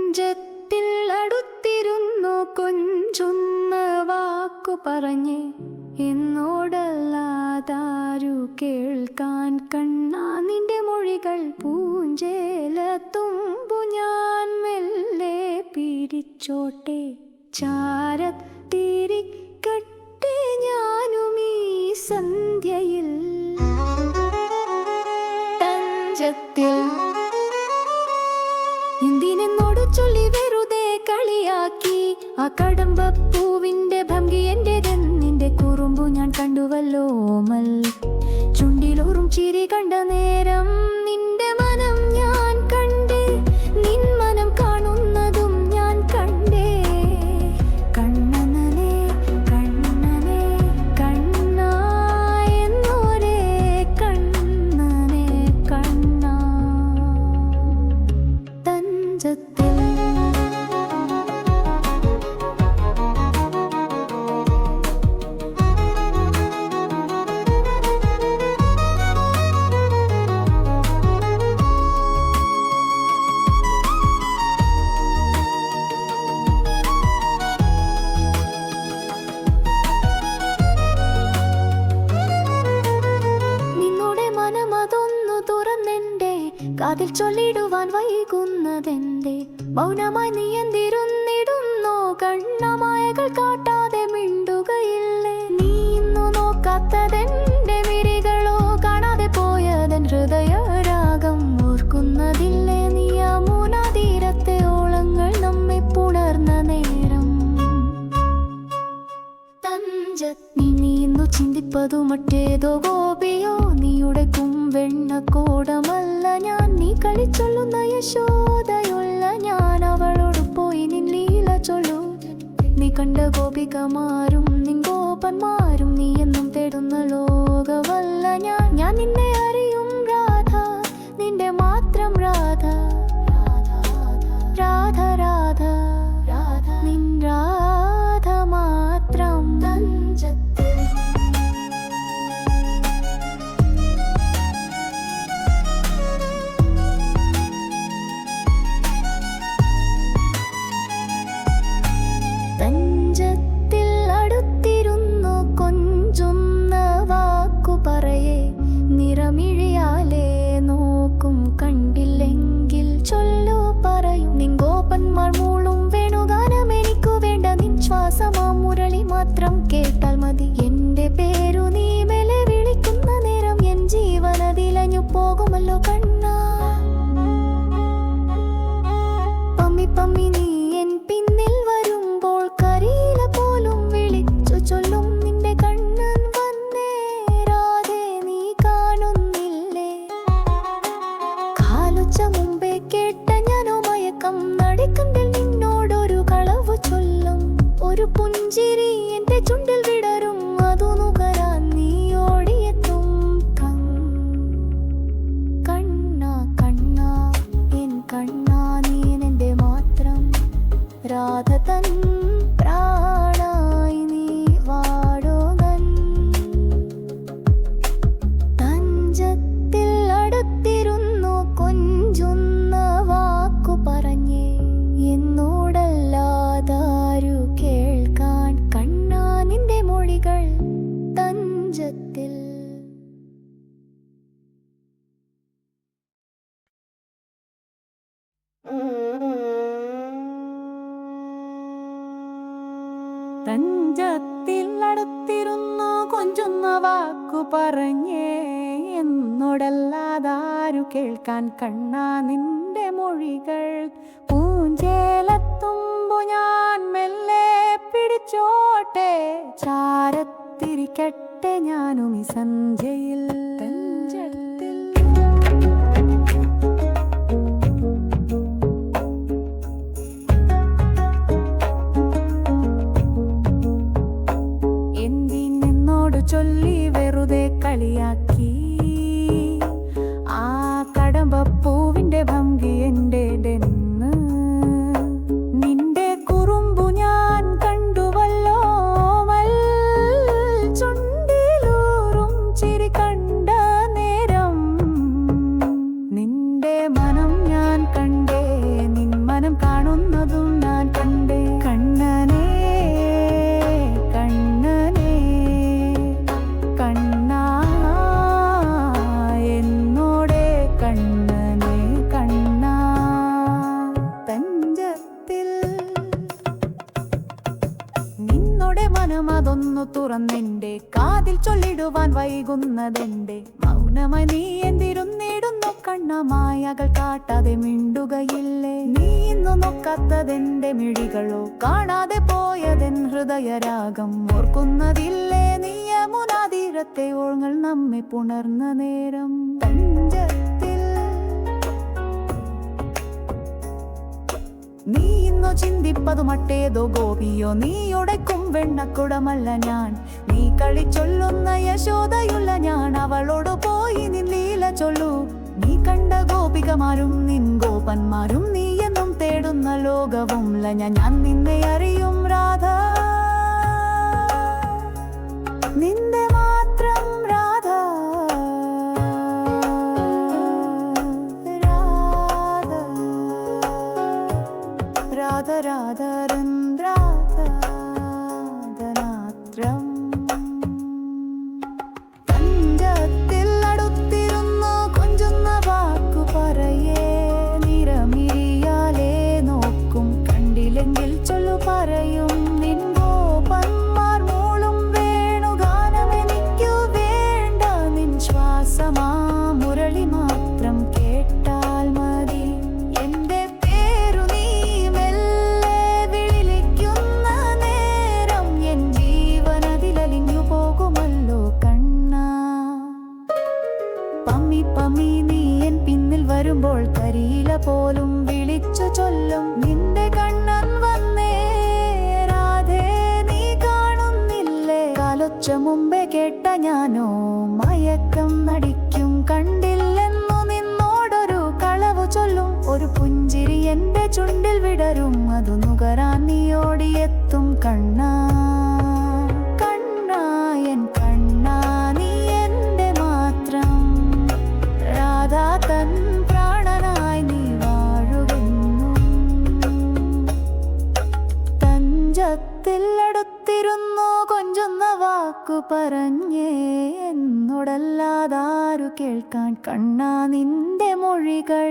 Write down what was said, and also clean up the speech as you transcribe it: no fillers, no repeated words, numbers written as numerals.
തഞ്ചത്തിൽ അടുത്തിരുന്നു കൊഞ്ചുന്ന വാക്കു പറഞ്ഞ് എന്നോടല്ലാതാരു കേൾക്കാൻ കണ്ണാ നിന്റെ മൊഴികൾ പൂഞ്ചേലത്തുമ്പു ഞാൻ മെല്ലെ പിടിച്ചോട്ടെ ചാരത്തിരിക്കട്ടെ ഞാനും ഈ സന്ധ്യയിൽ തഞ്ചത്തിൽ എന്തിനെന്നോട് ചൊല്ലി വെറുതെ കളിയാക്കി ആ കടമ്പപ്പൂവിന്റെ ഭംഗി എന്റേതെന്നിന്റെ കുറുമ്പു ഞാൻ കണ്ടുവല്ലോമൽ ചുണ്ടിലൂറും ചിരി കണ്ട നേരം നിന്റെ മനം ഞാൻ കണ്ടേ നിൻ മനം കാണുന്നതും ഞാൻ കണ്ടേ കണ്ണനേ കണ്ണനേ കണ്ണാ എന്നോരേ കണ്ണനേ കണ്ണാ തഞ്ചത്തിൽ കാതിൽ ചൊല്ലിടുവാൻ വൈകുന്നതെന്റെ മൗനമായി നീ എന്തിരുന്നിടുന്നോ കണ്ണമായകൾ കാട്ടാതെ മിണ്ടുകയില്ലേ നീ ഇന്നു നോക്കാത്തതെന്റെ മിഴികളോ കാണാതെ പോയതൻ ഹൃദയരാഗം ഓർക്കുന്നതില്ലേ നീ യമുനാ തീരത്തെ ഓളങ്ങൾ നമ്മെ പുണർന്ന നേരം തഞ്ചത്തിൽ നീ ഇന്നു ചിന്തിപ്പതു മറ്റേതോ ഗോപിയോ നീയുടെ വെണ്ണക്കോടമല്ല ഞാൻ നീ കളിച്ചൊല്ലുന്ന യശോദയുള്ള ഞാൻ അവളോട് പോയി നിൻ ലീല ചൊല്ലു നീ കണ്ട ഗോപികമാരും നിൻ ഗോപന്മാരും നീ എന്നും തേടുന്ന ലോകവല്ല ഞാൻ നിന്നെ അറിയും രാധ നിന്റെ മാത്രം രാധ രാധ രാധ രാധ നിൻ രാധ മാത്രം തഞ്ചത്തിൽ തഞ്ചത്തിൽ അടുത്തിരുന്നു കൊഞ്ചുന്ന വാക്കു പറയേ നിറമിഴിയാലേ നോക്കും കണ്ടില്ലെങ്കിൽ ചൊല്ലു പറയും നിൻ ഗോപന്മാർ മൂളും വേണുഗാനം എനിക്കു വേണ്ട നിൻ ശ്വാസമാ മുരളി മാത്രം കേട്ടാൽ മതി എന്റെ പേരു നീ മെല്ലെ വിളിക്കുന്ന നേരം എൻ ജീവനതിലഞ്ഞു പോകുമല്ലോ കണ്ണാ പമ്മി പമ്മി നീ എൻ പിന്നിൽ വരുമ്പോൾ കരിയില പോലും വിളിച്ചു ചൊല്ലും നിന്റെ കണ്ണൻ വന്നേ രാധേ നീ കാണുന്നില്ലേ കാലുച്ച മുമ്പേ കേട്ട ഞാനോ മയക്കം നടിക്കണ്ടിൽ നിന്നോടൊരു കളവ് ചൊല്ലും ഒരു പുഞ്ചിരി എന്റെ ചുണ്ടിൽ വിടരും അതു നുകരാൻ നീ ഓടിയെത്തും കണ്ണാ കണ്ണാ എൻ കണ്ണാ നീ എന്റെ മാത്രം രാധ തൻ പ്രാണായി നീ വാടോകൻ തഞ്ചത്തിൽ അടുത്തിരുന്നു കൊഞ്ചുന്ന വാക്കു പറഞ്ഞേ എന്നോടല്ലാതാരു കേൾക്കാൻ കണ്ണാ നിന്റെ മൊഴികൾ തഞ്ചത്തിൽ തഞ്ചത്തിൽ അടുത്തിരുന്നു കൊഞ്ചുന്ന വാക്കു പറഞ്ഞേ എന്നോടല്ലാതാരു കേൾക്കാൻ കണ്ണാ നിന്റെ മൊഴികൾ പൂഞ്ചേലത്തുമ്പു ഞാൻ മെല്ലെ പിടിച്ചോട്ടെ ചാരത്തിരിക്കട്ടെ ഞാനും ഈ സന്ധ്യയിൽ തഞ്ചത്തിൽ ചൊല്ലി വെറുതെ കളിയാക്കി ആ കടമ്പപ്പൂവിന്റെ ഭംഗി എന്റേതെന്ന് നിന്റെ കുറുമ്പു ഞാൻ കണ്ടുവല്ലോ ചുണ്ടിലൂറും ചിരി കണ്ട നേരം നിന്റെ മനം ഞാൻ കണ്ടേ നിൻ മനം കാണുന്നു വൈകുന്നതെന്റെ മൗനമായി നീ എന്തിരുന്നിടുന്നു കണ്ണ മായകൾ കാട്ടാതെ മിണ്ടുകയില്ലേ നീ ഇന്നു നോക്കാത്തതെന്റെ മിഴികളോ കാണാതെ പോയതെൻ ഹൃദയരാഗം ഓർക്കുന്നതില്ലേ നീ യമുനാതീരത്തെ ഓൾങ്ങൾ നമ്മെ പുണർന്ന നേരം തഞ്ചത്തിൽ നീ ഇന്നു ചിന്തിപ്പതു മറ്റേതോ ഗോപിയോ നീ ഉടയ്ക്കും വെണ്ണക്കുടമല്ല ഞാൻ നീ കളിച്ചൊല്ലുന്ന യശോദയുള്ള ഞാൻ അവളോട് പോയി നിന്നീല ചൊല്ലു നീ കണ്ട ഗോപികമാരും നിൻ ഗോപന്മാരും നീ എന്നും തേടുന്ന ലോകവും ഞാൻ നിന്നെ അറിയും രാധ നിന്റെ മാത്രം രാധ രാധ രാധ രാധാതനാത്രം തഞ്ചത്തിൽ അടുത്തിരുന്നു കൊഞ്ചുന്ന വാക്കു പറയേ നിറമിരിയാലേ നോക്കും കണ്ടില്ലെങ്കിൽ ചൊല്ലു പറയും നിൻ ഗോപന്മാർ മൂളും വേണുഗാനമെനിക്കു വേണ്ട നിൻ ശ്വാസമാ മുരളി മാത്രം കേട്ടാൽ മതി എന്റെ പേരു നീ മെല്ലെ വിളിക്കുന്ന നേരം എൻ ജീവനതിലലിഞ്ഞു പോകുമല്ലോ കണ്ണ പമ്മി പമ്മി നീ എൻ പിന്നിൽ വരുമ്പോൾ കരിയില പോലും വിളിച്ചു ചൊല്ലും നിന്റെ കണ്ണൻ വന്നേ രാധേ നീ കാണുന്നില്ലേ കാലൊച്ച മുമ്പേ കേട്ട ഞാനോ മയക്കം നടിക്കും കണ്ടില്ലെന്നു നിന്നോടൊരു കളവു ചൊല്ലും ഒരു പുഞ്ചിരി എന്റെ ചുണ്ടിൽ വിടരും അതു നുകരാൻ നീ ഓടിയെത്തും കണ്ണാ കണ്ണാ എൻ കണ്ണാ നീ എന്റെ മാത്രം രാധാ തൻ പ്രാണനായി നീ വാഴുകെന്നും തഞ്ചത്തിൽ അടുത്തിരുന്നു കൊഞ്ചുന്ന വാക്കു പറഞ്ഞേ എന്നോടല്ലാതാരു കേൾക്കാൻ കണ്ണാ നിന്റെ മൊഴികൾ